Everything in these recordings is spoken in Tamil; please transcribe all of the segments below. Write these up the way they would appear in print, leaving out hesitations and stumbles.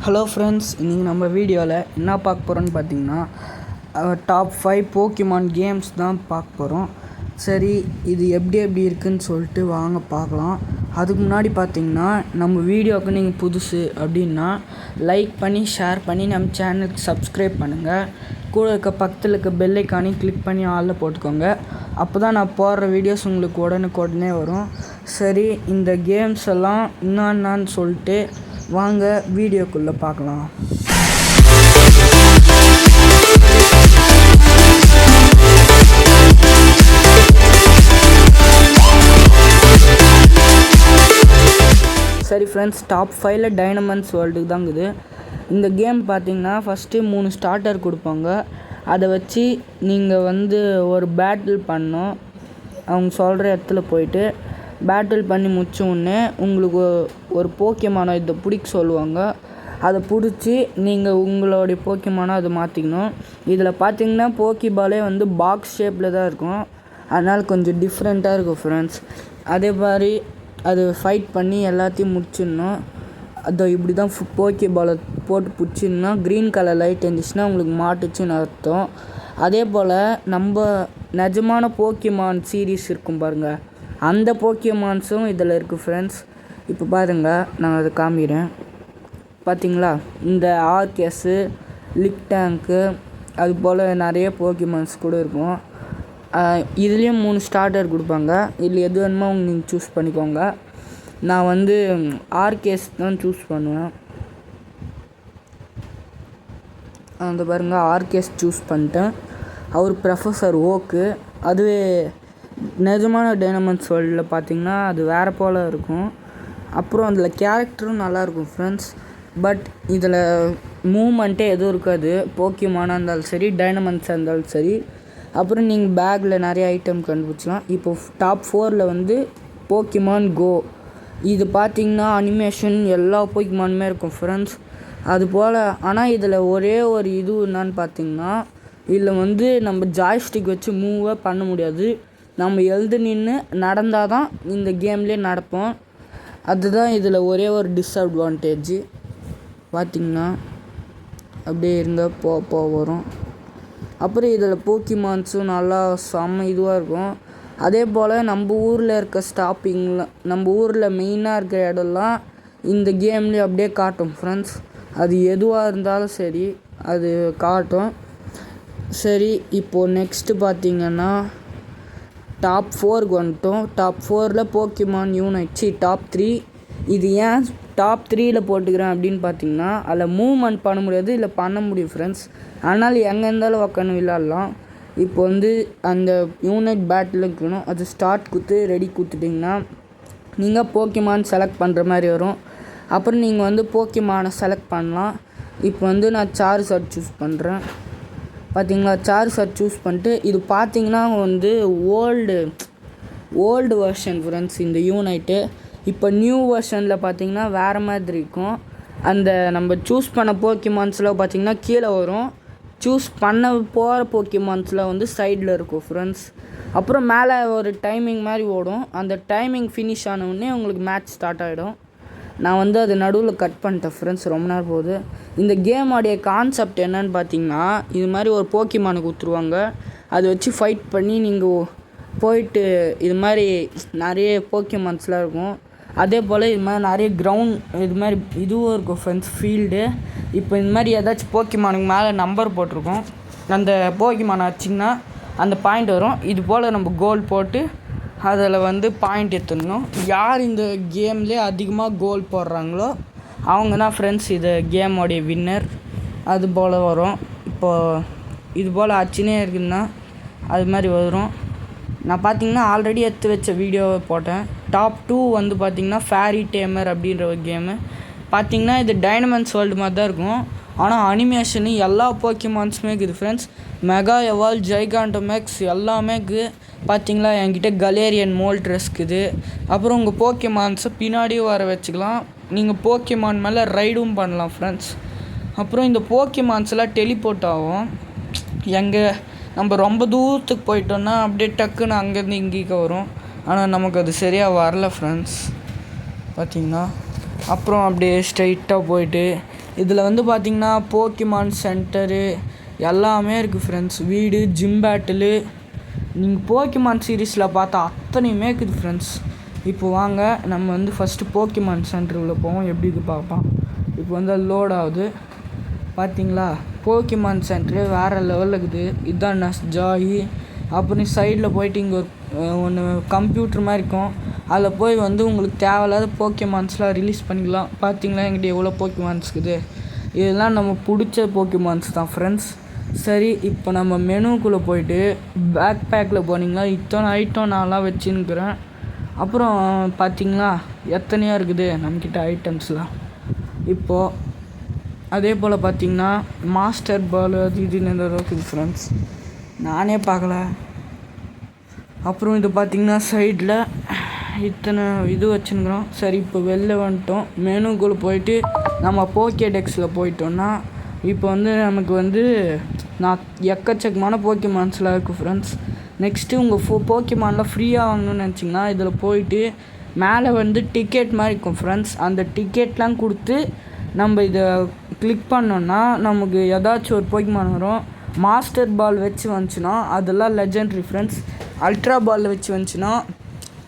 ஹலோ ஃப்ரெண்ட்ஸ், இன்றைக்கி நம்ம வீடியோவில் என்ன பார்க்க போகிறோன்னு பார்த்தீங்கன்னா டாப் 5 போக்கிமான் கேம்ஸ் தான் பார்க்க போகிறோம். சரி, இது எப்படி இருக்குதுன்னு சொல்லிட்டு வாங்க பார்க்கலாம். அதுக்கு முன்னாடி பார்த்தீங்கன்னா நம்ம வீடியோவுக்கு நீங்கள் புதுசு அப்படின்னா லைக் பண்ணி ஷேர் பண்ணி நம்ம சேனலுக்கு சப்ஸ்கிரைப் பண்ணுங்கள். கூட இருக்க பக்கத்தில் இருக்க பெல் ஐக்கானையும் கிளிக் பண்ணி ஆளில் போட்டுக்கோங்க. அப்போ தான் நான் போடுற வீடியோஸ் உங்களுக்கு உடனே வரும். சரி, இந்த கேம்ஸ் எல்லாம் என்னான்னு சொல்லிட்டு வாங்க வீடியோக்குள்ளே பார்க்கலாம். சரி ஃப்ரெண்ட்ஸ், டாப் 5ல் டைனமண்ட்ஸ் வேர்ல்டுக்கு தான் இருக்குது. இந்த கேம் பார்த்தீங்கன்னா ஃபஸ்ட்டு 3 ஸ்டார்டர் கொடுப்பாங்க. அதை வச்சு நீங்கள் ஒரு பேட்டில் பண்ணணும். அவங்க சொல்கிற இடத்துல போயிட்டு பேட்டில் பண்ணி முடிச்ச உடனே உங்களுக்கு ஒரு போக்கிமானை இதை பிடிக்க சொல்லுவாங்க. அதை பிடிச்சி நீங்கள் உங்களுடைய போக்கிமானை அதை மாற்றிக்கணும். இதில் பார்த்தீங்கன்னா போக்கிபாலே பாக்ஸ் ஷேப்பில் தான் இருக்கும். அதனால் கொஞ்சம் டிஃப்ரெண்ட்டாக இருக்கும் ஃப்ரெண்ட்ஸ். அதே மாதிரி அது ஃபைட் பண்ணி எல்லாத்தையும் முடிச்சிடணும். அதை இப்படி தான் போக்கிபாலை போட்டு பிடிச்சிடனா க்ரீன் கலர் லைட் இருந்துச்சுன்னா உங்களுக்கு மாட்டுச்சுன்னு அர்த்தம். அதே போல் நம்ம நிஜமான போக்கிமான் சீரீஸ் இருக்கும் பாருங்கள், அந்த போக்கிமான்ஸும் இதில் இருக்குது ஃப்ரெண்ட்ஸ். இப்போ பாருங்கள், நான் அதை காமிக்கிறேன். பார்த்தீங்களா, இந்த ஆர்கேஸு, லிக்டேங்க்கு, அது போல் நிறைய போக்கிமான்ஸ் கூட இருக்கும். இதுலேயும் 3 ஸ்டார்டர் கொடுப்பாங்க. இதில் எது வேணுமோ நீங்கள் சூஸ் பண்ணிக்கோங்க. நான் ஆர்கேஸ் தான் சூஸ் பண்ணுவேன். அந்த பாருங்கள், ஆர்கேஸ் சூஸ் பண்ணிட்டேன். அவர் ப்ரொஃபஸர் ஓக்கு. அதுவே நிஜமான டைனமண்ட்ஸ் வேர்ல்டில் பார்த்திங்கன்னா அது வேறு போல் இருக்கும். அப்புறம் அதில் கேரக்டரும் நல்லாயிருக்கும் ஃப்ரெண்ட்ஸ். பட் இதில் மூவ்மெண்ட்டே எதுவும் இருக்காது. போக்கிமானாக இருந்தாலும் சரி, டைனமண்ட்ஸாக இருந்தாலும் சரி. அப்புறம் நீங்கள் பேக்கில் நிறைய ஐட்டம் கண்டுபிடிச்சலாம். இப்போ டாப் 4ல் போக்கிமான் கோ. இது பார்த்திங்கன்னா அனிமேஷன் எல்லா போக்கிமானுமே இருக்கும் ஃப்ரெண்ட்ஸ். அதுபோல் ஆனால் இதில் ஒரே ஒரு இது என்னான்னு பார்த்திங்கன்னா, இதில் நம்ம ஜாய்ஸ்டிக் வச்சு மூவே பண்ண முடியாது. நம்ம எழுந்து நின்று நடந்தால் தான் இந்த கேம்லேயே நடப்போம். அதுதான் இதில் ஒரே ஒரு டிஸ்அட்வான்டேஜ். பார்த்திங்கன்னா அப்படியே இருங்க, போ வரும். அப்புறம் இதில் போக்கிமான்ஸும் நல்லா செம்ம இதுவாக இருக்கும். அதே போல் நம்ம ஊரில் இருக்க ஸ்டாப்பிங்கில், நம்ம ஊரில் மெயினாக இருக்கிற இடம்லாம் இந்த கேம்லேயே அப்படியே காட்டும் ஃப்ரெண்ட்ஸ். அது எதுவாக இருந்தாலும் சரி, அது காட்டும். சரி, இப்போது நெக்ஸ்ட்டு பார்த்திங்கன்னா டாப் 4க்கு வந்துட்டோம். டாப் 4ல் போக்கிமான் யூனைட். டாப் 3. இது ஏன் டாப் 3ல் போட்டுக்கிறேன் அப்படின்னு பார்த்தீங்கன்னா, அதில் மூவ்மெண்ட் பண்ண முடியாது, இல்லை பண்ண முடியும் ஃப்ரெண்ட்ஸ். அதனால் எங்கே இருந்தாலும் உக்காந்து விளாட்லாம். இப்போ அந்த யூனைட் பேட்டில் இருக்கணும். அது ஸ்டார்ட் ரெடி கொடுத்துட்டிங்கன்னா நீங்கள் போக்கிமான் செலக்ட் பண்ணுற மாதிரி வரும். அப்புறம் நீங்கள் போக்கிமானை செலக்ட் பண்ணலாம். இப்போ நான் சார்ஜர் சூஸ் பண்ணுறேன். பார்த்தீங்களா, சார்ஜர் சூஸ் பண்ணிட்டு இது பார்த்தீங்கன்னா ஓல்டு வெர்ஷன் ஃப்ரெண்ட்ஸ் இந்த யூனைட்டு. இப்போ நியூ வெர்ஷனில் பார்த்தீங்கன்னா வேறு மாதிரி இருக்கும். அந்த நம்ம சூஸ் பண்ண போக்கிமான்ஸில் பார்த்திங்கன்னா கீழே வரும். சூஸ் பண்ண போகிற போக்கிமான்ஸில் சைடில் இருக்கும் ஃப்ரெண்ட்ஸ். அப்புறம் மேலே ஒரு டைமிங் மாதிரி ஓடும். அந்த டைமிங் ஃபினிஷ் ஆனவுடனே உங்களுக்கு மேட்ச் ஸ்டார்ட் ஆகிடும். நான் அது நடுவில் கட் பண்ணிட்டேன் ஃப்ரெண்ட்ஸ், ரொம்ப நேரம் போகுது. இந்த கேமோடைய கான்செப்ட் என்னன்னு பார்த்தீங்கன்னா, இது மாதிரி ஒரு போக்கிமானை கொடுத்துருவாங்க. அதை வச்சு ஃபைட் பண்ணி நீங்கள் போயிட்டு இது மாதிரி நிறைய போக்கிமான்ஸ்லாம் இருக்கும். அதே போல் இது மாதிரி நிறைய கிரவுண்ட் இது மாதிரி இதுவும் இருக்கும் ஃப்ரெண்ட்ஸ், ஃபீல்டு. இப்போ இந்த மாதிரி ஏதாச்சும் போக்கிமானுக்கு மேலே நம்பர் போட்டிருக்கோம். அந்த போக்கிமானை வச்சிங்கன்னா அந்த பாயிண்ட் வரும். இது போல் நம்ம கோல் போட்டு அதில் பாயிண்ட் எடுத்துடணும். யார் இந்த கேம்லேயே அதிகமாக கோல் போடுறாங்களோ அவங்க தான் ஃப்ரெண்ட்ஸ் இது கேமோடைய வின்னர். அது போல் வரும். இப்போது இது போல் ஆச்சுன்னே இருக்குதுன்னா அது மாதிரி வரும். நான் பார்த்திங்கன்னா ஆல்ரெடி எடுத்து வச்ச வீடியோவை போட்டேன். டாப் 2 பார்த்திங்கன்னா ஃபேரி டேமர் அப்படின்ற ஒரு கேமு. பார்த்திங்கன்னா இது டைனமண்ட்ஸ் வேர்ல்டு மாதிரி தான் இருக்கும். ஆனால் அனிமேஷனு எல்லா போக்கிமான்ஸுமே இருக்குது ஃப்ரெண்ட்ஸ். மெகா எவால், ஜைகாண்டோமேக்ஸ் எல்லாமே இருக்குது. பார்த்திங்களா, என்கிட்ட கலேரியன் மோல்ட்ரஸ் இருக்குது. அப்புறம் உங்கள் போக்கிமான்ஸை பின்னாடியும் வர வச்சுக்கலாம். நீங்கள் போக்கிமான் மேலே ரைடும் பண்ணலாம் ஃப்ரெண்ட்ஸ். அப்புறம் இந்த போக்கிமான்ஸ்லாம் டெலிபோர்ட் ஆகும். நம்ம ரொம்ப தூரத்துக்கு போயிட்டோன்னா அப்படியே டக்குன்னு அங்கேருந்து இங்கேக்க வரும். ஆனால் நமக்கு அது சரியாக வரல ஃப்ரெண்ட்ஸ். பார்த்திங்கன்னா அப்புறம் அப்படியே ஸ்ட்ரைட்டாக போயிட்டு இதில் வந்து பார்த்திங்கன்னா போக்கிமான் சென்டரு எல்லாமே இருக்குது ஃப்ரெண்ட்ஸ். வீடு, ஜிம் பேட்டிலு, நீங்கள் போக்கிமான் சீரீஸில் பார்த்தா அத்தனையுமே இருக்குது ஃப்ரெண்ட்ஸ். இப்போ வாங்க நம்ம வந்து ஃபஸ்ட்டு போக்கிமான் சென்டருக்குள்ளே போவோம். எப்படி இது பார்ப்போம். இப்போ வந்து லோட் ஆகுது பார்த்தீங்களா. போக்கிமான் சென்டரு வேறு லெவலில் இருக்குது. இதுதான் நஸ்ஜாயி. அப்புறம் சைடில் போயிட்டு இங்கே ஒன்று கம்ப்யூட்டர் மாதிரி இருக்கும். அதில் போய் வந்து உங்களுக்கு தேவையில்லாத போக்கிமான்ஸ்லாம் ரிலீஸ் பண்ணிக்கலாம். பார்த்தீங்களா எங்கிட்ட எவ்வளோ போக்கிமான்ஸ் இருக்குது. இதெல்லாம் நம்ம பிடிச்ச போக்கிமான்ஸ் தான் ஃப்ரெண்ட்ஸ். சரி, இப்போ நம்ம மெனுக்குள்ளே போயிட்டு பேக் பேக்கில் போனீங்களா இத்தனை ஐட்டம் நான்லாம் வச்சுன்னுக்கிறேன். அப்புறம் பார்த்தீங்களா எத்தனையோ இருக்குது நம்மக்கிட்ட ஐட்டம்ஸ்லாம். இப்போது அதே போல் பார்த்தீங்கன்னா மாஸ்டர் பால் அது இதுன்னு இருக்குது ஃப்ரெண்ட்ஸ். நானே பார்க்கல. அப்புறம் இது பார்த்திங்கன்னா சைடில் இத்தனை இது வச்சுருக்குறோம். சரி, இப்போ வெளில வந்துட்டோம். மெனுக்குள்ளே போயிட்டு நம்ம போக்கேடெக்ஸில் போயிட்டோன்னா இப்போ வந்து நமக்கு வந்து எக்கச்சக்கமான போக்கிமான்ஸ்லாம் இருக்குது ஃப்ரெண்ட்ஸ். நெக்ஸ்ட்டு உங்கள் போக்கிமான்லாம் ஃப்ரீயாக வாங்கணும்னு நினச்சிங்கன்னா இதில் போயிட்டு மேலே வந்து டிக்கெட் மாதிரி இருக்கும் ஃப்ரெண்ட்ஸ். அந்த டிக்கெட்லாம் கொடுத்து நம்ம இதை கிளிக் பண்ணோன்னா நமக்கு ஏதாச்சும் ஒரு போக்கிமான் வரும். மாஸ்டர் பால் வச்சு வந்துச்சுன்னா அதெல்லாம் லெஜெண்ட்ரி ஃப்ரெண்ட்ஸ். அல்ட்ரா பால் வச்சு வந்துச்சுன்னா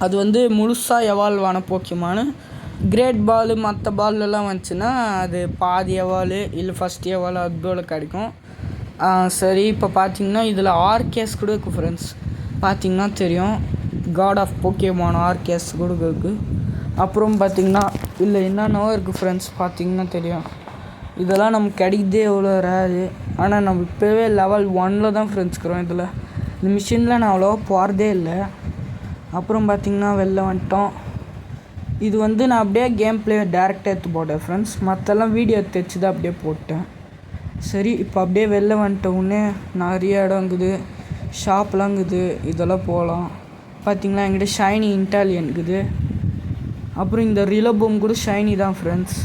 அது வந்து முழுசாக எவால்வ் ஆன போக்கிமானு. கிரேட் பால் மற்ற பால்லாம் வந்துச்சுன்னா அது பாதி எவால் இல்லை ஃபஸ்ட் எவால் அது போல் கிடைக்கும். சரி, இப்போ பார்த்தீங்கன்னா இதில் ஆர்கேஸ் கூட இருக்குது ஃப்ரெண்ட்ஸ். பார்த்தீங்கன்னா தெரியும், காட் ஆஃப் போக்கிமான் ஆர்கேஸ் கூட இருக்குது. அப்புறம் பார்த்தீங்கன்னா இல்லை என்னென்னவோ இருக்குது ஃப்ரெண்ட்ஸ். பார்த்தீங்கன்னா தெரியும். இதெல்லாம் நமக்கு கிடைக்கிறதே எவ்வளோ ரேரு. ஆனால் நம்ம இப்போவே லெவல் 1 தான் ஃப்ரெண்ட்ஸ் இருக்கிறோம். இதில் இந்த மிஷினில் நான் அவ்வளோவா போகிறதே இல்லை. அப்புறம் பார்த்திங்கன்னா வெளில வந்துட்டோம். இது வந்து நான் அப்படியே கேம் பிளே டேரெக்டாக எடுத்து போட்டேன் ஃப்ரெண்ட்ஸ். மற்றெல்லாம் வீடியோ எடுத்து வச்சு தான் அப்படியே போட்டேன். சரி, இப்போ அப்படியே வெளில வந்துட்டோன்னே நிறைய இடம் இருக்குது, ஷாப்லாம் இருக்குது. இதெல்லாம் போகலாம். பார்த்திங்களா என்கிட்ட ஷைனி இன்டாலியன் இருக்குது. அப்புறம் இந்த ரிலோபோம் கூட ஷைனி தான் ஃப்ரெண்ட்ஸ்.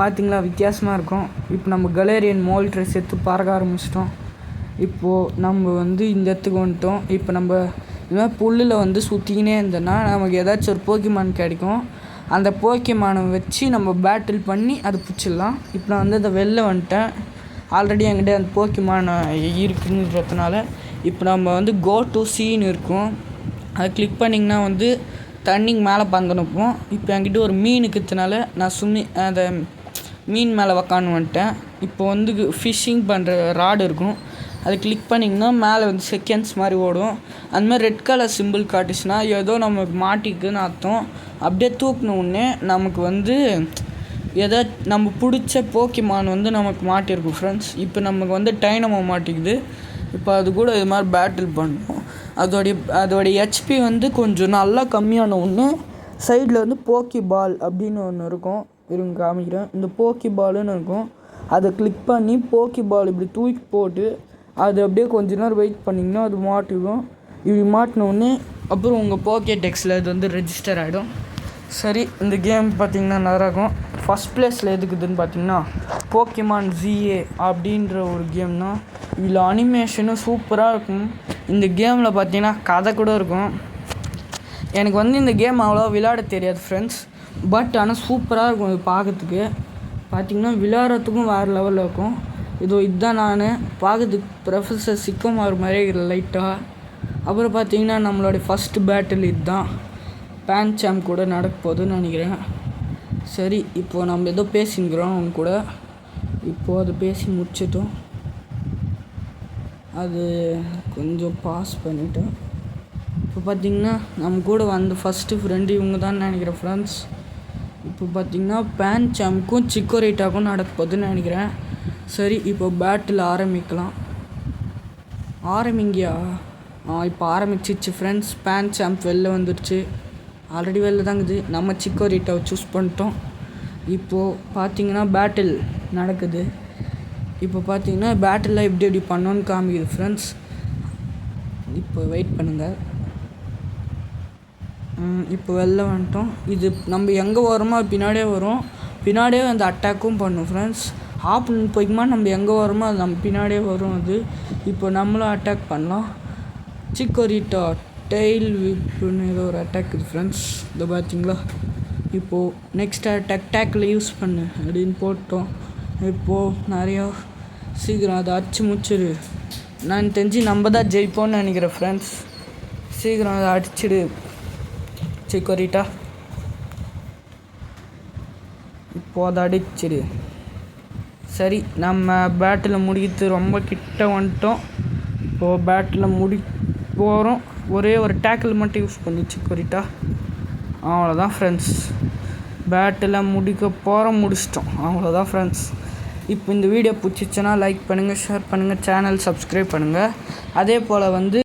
பார்த்திங்களா வித்தியாசமாக இருக்கும். இப்போ நம்ம கலேரியன் மோல்ட்ரஸ் எடுத்து பறக்க ஆரம்பிச்சிட்டோம். இப்போது நம்ம வந்து இந்த இடத்துக்கு வந்துட்டோம். இப்போ நம்ம இது மாதிரி புல்லில் வந்து சுற்றிக்கினே இருந்தோன்னா நமக்கு ஏதாச்சும் ஒரு போக்கிமான் கிடைக்கும். அந்த போக்கிமானை வச்சு நம்ம பேட்டில் பண்ணி அது பிடிச்சிடலாம். இப்போ நான் வந்து அதை வெளில வந்துட்டேன். ஆல்ரெடி என்கிட்ட அந்த போக்கிமான் இருக்குன்றதுனால இப்போ நம்ம வந்து கோ டு சீன்னு இருக்கும். அதை கிளிக் பண்ணிங்கன்னா வந்து தண்ணிக்கு மேலே பந்தனுப்போம். இப்போ என்கிட்ட ஒரு மீன் இருக்கிறதுனால நான் அந்த மீன் மேலே உக்காந்து வந்துட்டேன். இப்போ வந்து ஃபிஷ்ஷிங் பண்ணுற ராடு இருக்கும். அதை கிளிக் பண்ணிங்கன்னா மேலே வந்து செகண்ட்ஸ் மாதிரி ஓடும். அந்த மாதிரி ரெட் கலர் சிம்பிள் காட்டுச்சுன்னா ஏதோ நமக்கு மாட்டிக்குன்னு அர்த்தம். அப்படியே தூக்கினோடனே நமக்கு வந்து ஏதோ நம்ம பிடிச்ச போக்கிமான் வந்து நமக்கு மாட்டியிருக்கும் ஃப்ரெண்ட்ஸ். இப்போ நமக்கு வந்து டைனமோ மாட்டிக்குது. இப்போ அது கூட இது மாதிரி பேட்டில் பண்ணணும். அதோடைய ஹெச்பி வந்து கொஞ்சம் நல்லா கம்மியான ஒன்று. சைடில் வந்து போக்கி பால் அப்படின்னு ஒன்று இருக்கும். இருங்க காமிக்கிறேன். இந்த போக்கி பாலுன்னு இருக்கும். அதை கிளிக் பண்ணி போக்கி பால் இப்படி தூக்கி போட்டு அது அப்படியே கொஞ்ச நேரம் வெயிட் பண்ணிங்கன்னா அது மாட்டிடும். இப்படி மாட்டினோடனே அப்புறம் உங்கள் போக்கேடெக்ஸில் இது வந்து ரெஜிஸ்டர் ஆகிடும். சரி, இந்த கேம் பார்த்திங்கன்னா நல்லாயிருக்கும். ஃபஸ்ட் ப்ளேஸில் எதுக்குதுன்னு பார்த்திங்கன்னா போக்கிமான் ZA அப்படின்ற ஒரு கேம் தான். இதில் அனிமேஷனும் சூப்பராக இருக்கும். இந்த கேமில் பார்த்திங்கன்னா கதை கூட இருக்கும். எனக்கு வந்து இந்த கேம் அவ்வளோ விளையாட தெரியாது ஃப்ரெண்ட்ஸ். பட் ஆனால் சூப்பராக இருக்கும் இது பார்க்கறதுக்கு. பார்த்திங்கன்னா விளையாடுறதுக்கும் வேறு லெவலில் இருக்கும். இதுதான் நான் பார்க்கறதுக்கு ப்ரொஃபஸர் சிக்கமார் மாதிரி லைட்டாக. அப்புறம் பார்த்திங்கன்னா நம்மளுடைய ஃபஸ்ட்டு பேட்டில் இதுதான். பேன்சாம் கூட நடக்க போகுதுன்னு நினைக்கிறேன். சரி, இப்போது நம்ம ஏதோ பேசிக்கிறோம் அவங்க கூட. இப்போது அதை பேசி முடிச்சிட்டோம். அது கொஞ்சம் பாஸ் பண்ணிட்டோம். இப்போ பார்த்திங்கன்னா நம்ம கூட வந்த ஃபஸ்ட்டு ஃப்ரெண்டு இவங்க தான் நினைக்கிறேன் ஃப்ரெண்ட்ஸ். இப்போ பார்த்திங்கன்னா பேன்சாம்க்கும் சிக்கோரேட்டாக்கும் நடக்க போகுதுன்னு நினைக்கிறேன். சரி, இப்போ பேட்டில் ஆரம்பிக்கலாம். ஆரம்பிங்கயா? இப்போ ஆரம்பிச்சிச்சு ஃப்ரெண்ட்ஸ். பேன்சாம்ப் வெளில வந்துடுச்சு. ஆல்ரெடி வெளில தாங்குது. நம்ம சிக்கோரேட்டாவை சூஸ் பண்ணிட்டோம். இப்போது பார்த்திங்கன்னா பேட்டில் நடக்குது. இப்போ பார்த்திங்கன்னா பேட்டிலில் எப்படி பண்ணோன்னு காமிக்குது ஃப்ரெண்ட்ஸ். இப்போ வெயிட் பண்ணுங்கள். இப்போ வெளில வந்துட்டோம். இது நம்ம எங்கே வரோமோ பின்னாடியே வரும். பின்னாடியே வந்து அட்டாக்கும் பண்ணும் ஃப்ரெண்ட்ஸ். ஆப்னு போய்க்குமா நம்ம எங்கே வரோமோ அது நம்ம பின்னாடியே வரும். அது இப்போ நம்மளும் அட்டாக் பண்ணலாம். சிக்கோரிட்டா டெய்ல் விப்புன்னு ஏதோ ஒரு அட்டாக் இது ஃப்ரெண்ட்ஸ். இதை பார்த்தீங்களா? இப்போது நெக்ஸ்ட் அட்டாக் டேக்கில் யூஸ் பண்ணு அப்படின்னு போட்டோம். இப்போது நிறையா சீக்கிரம் அதை அடிச்சு முடிச்சிடு. நான் தெரிஞ்சு நம்ம தான் ஜெயிப்போம்னு நினைக்கிறேன் ஃப்ரெண்ட்ஸ். சீக்கிரம் அதை அடிச்சிடு சிக்கோரிட்டா. இப்போது அதை அடிச்சிடு. சரி, நம்ம பேட்டில் முடிக்கிறது ரொம்ப கிட்ட வந்துட்டோம். இப்போது பேட்டில் போகிறோம். ஒரே ஒரு டேக்கிள் மட்டும் யூஸ் பண்ணி சிக்கோரிட்டா. அவ்வளோதான் ஃப்ரெண்ட்ஸ், பேட்டில் முடிச்சிட்டோம். அவ்வளோதான் ஃப்ரெண்ட்ஸ். இப்போ இந்த வீடியோ பிடிச்சிச்சுன்னா லைக் பண்ணுங்கள், ஷேர் பண்ணுங்கள், சேனல் சப்ஸ்கிரைப் பண்ணுங்கள். அதே போல்